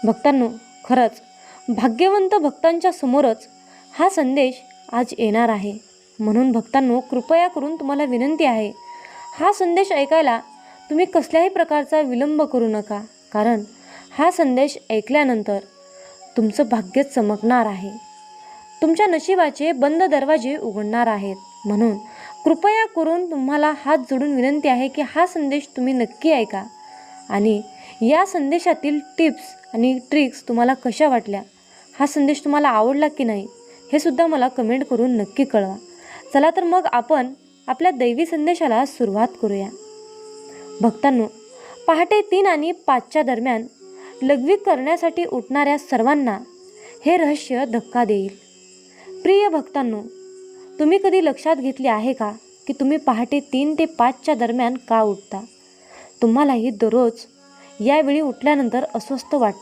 भक्तांनो, खरंच भाग्यवंत भक्तांच्या समोरच हा संदेश आज येणार आहे. म्हणून भक्तांनो, कृपया करून तुम्हाला विनंती आहे, हा संदेश ऐकायला तुम्ही कसल्याही प्रकारचा विलंब करू नका. कारण हा संदेश ऐकल्यानंतर तुमचं भाग्य चमकणार आहे. तुमच्या नशिबाचे बंद दरवाजे उघडणार आहेत. म्हणून कृपया करून तुम्हाला हात जोडून विनंती आहे की हा संदेश तुम्ही नक्की ऐका आणि या संदेशातील टिप्स आणि ट्रिक्स तुम्हाला कशा वाटल्या, हा संदेश तुम्हाला आवडला की नाही, हे सुद्धा मला कमेंट करून नक्की कळवा. चला तर मग आपण आपल्या दैवी संदेशाला सुरुवात करूया. भक्तांनो, पहाटे 3 आणि 5च्या दरम्यान लघवी करण्यासाठी उठणाऱ्या सर्वांना हे रहस्य धक्का देईल. प्रिय भक्तांनो, तुम्ही कधी लक्षात घेतले आहे का की तुम्ही पहाटे 3 ते 5च्या दरम्यान का उठता? तुम्हालाही दररोज यावेळी उठल्यानंतर अस्वस्थ वाटतं.